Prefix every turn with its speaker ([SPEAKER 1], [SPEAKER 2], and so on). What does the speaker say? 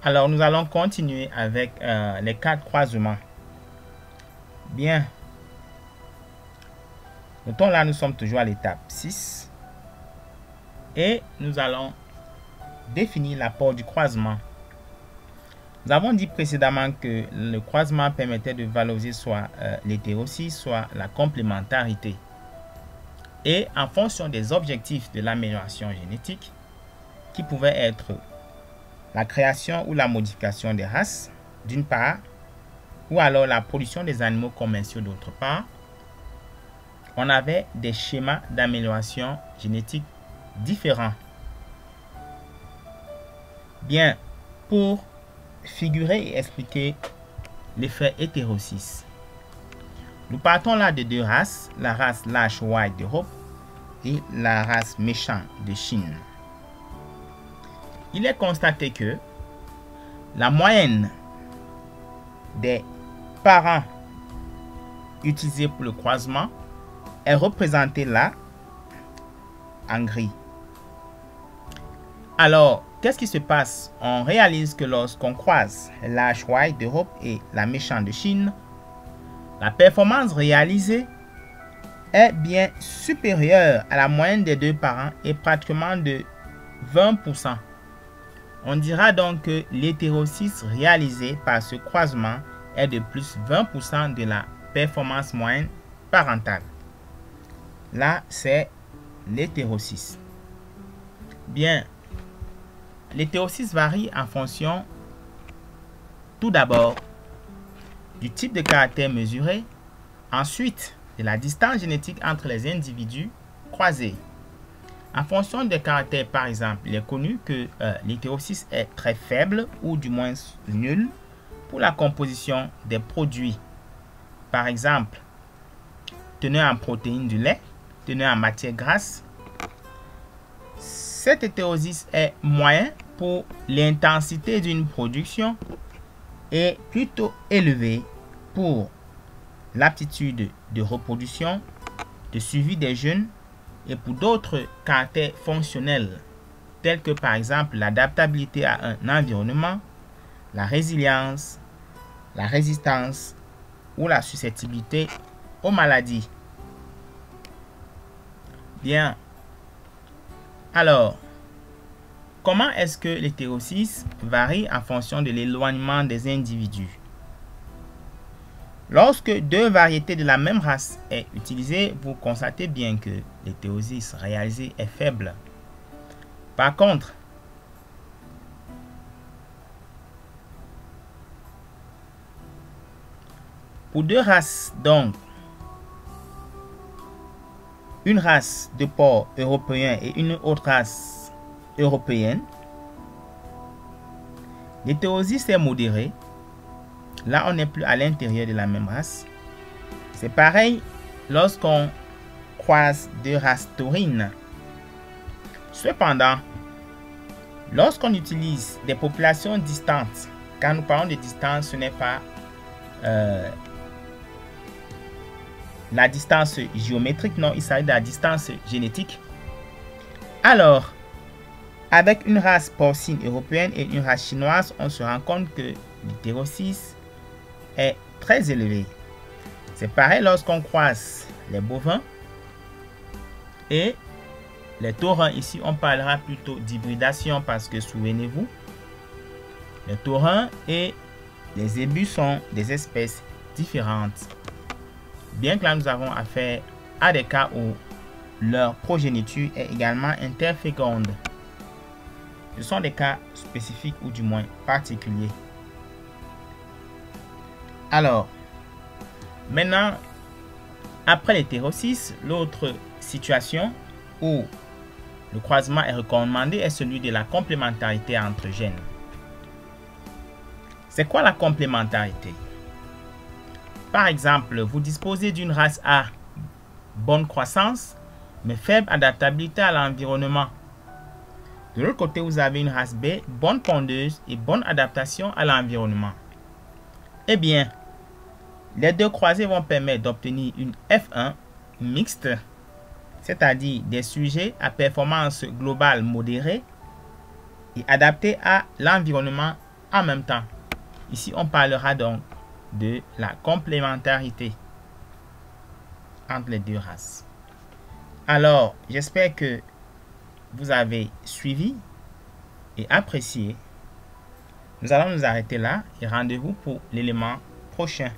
[SPEAKER 1] Alors, nous allons continuer avec les cas de croisement. Bien. Notons là, nous sommes toujours à l'étape 6. Et nous allons définir l'apport du croisement. Nous avons dit précédemment que le croisement permettait de valoriser soit l'hétérosis, soit la complémentarité. Et en fonction des objectifs de l'amélioration génétique, qui pouvaient être la création ou la modification des races, d'une part, ou alors la production des animaux commerciaux, d'autre part, on avait des schémas d'amélioration génétique différents. Bien, pour figurer et expliquer l'effet hétérosis, nous partons là de deux races, la race Lash White d'Europe et la race Méchant de Chine. Il est constaté que la moyenne des parents utilisés pour le croisement est représentée là en gris. Alors, qu'est-ce qui se passe? On réalise que lorsqu'on croise la White d'Europe et la Méchant de Chine, la performance réalisée est bien supérieure à la moyenne des deux parents et pratiquement de 20%. On dira donc que l'hétérosis réalisée par ce croisement est de plus 20% de la performance moyenne parentale. Là, c'est l'hétérosis. Bien, l'hétérosis varie en fonction, tout d'abord, du type de caractère mesuré, ensuite de la distance génétique entre les individus croisés. En fonction des caractères, par exemple, il est connu que l'hétérosis est très faible ou du moins nulle pour la composition des produits. Par exemple, teneur en protéines du lait, teneur en matière grasse. Cette hétérosis est moyenne pour l'intensité d'une production et plutôt élevée pour l'aptitude de reproduction, de suivi des jeunes et pour d'autres caractères fonctionnels tels que par exemple l'adaptabilité à un environnement, la résilience, la résistance ou la susceptibilité aux maladies. Bien. Alors, comment est-ce que l'hétérosis varie en fonction de l'éloignement des individus? Lorsque deux variétés de la même race est utilisée, vous constatez bien que l'hétérosis réalisée est faible. Par contre, pour deux races, donc, une race de porc européen et une autre race européenne, l'hétérosis est modérée. Là, on n'est plus à l'intérieur de la même race. C'est pareil lorsqu'on croise deux races taurines. Cependant, lorsqu'on utilise des populations distantes, quand nous parlons de distance, ce n'est pas la distance géométrique, non, il s'agit de la distance génétique. Alors, avec une race porcine européenne et une race chinoise, on se rend compte que l'hétérosis est très élevé. C'est pareil lorsqu'on croise les bovins et les taurins. Ici, on parlera plutôt d'hybridation parce que, souvenez-vous, les taurins et les zébus sont des espèces différentes. Bien que là, nous avons affaire à des cas où leur progéniture est également interféconde. Ce sont des cas spécifiques ou du moins particuliers. Alors, maintenant, après l'hétérosis, l'autre situation où le croisement est recommandé est celui de la complémentarité entre gènes. C'est quoi la complémentarité? Par exemple, vous disposez d'une race A, bonne croissance, mais faible adaptabilité à l'environnement. De l'autre côté, vous avez une race B, bonne pondeuse et bonne adaptation à l'environnement. Eh bien, les deux croisés vont permettre d'obtenir une F1 mixte, c'est-à-dire des sujets à performance globale modérée et adaptés à l'environnement en même temps. Ici, on parlera donc de la complémentarité entre les deux races. Alors, j'espère que vous avez suivi et apprécié. Nous allons nous arrêter là et rendez-vous pour l'élément prochain.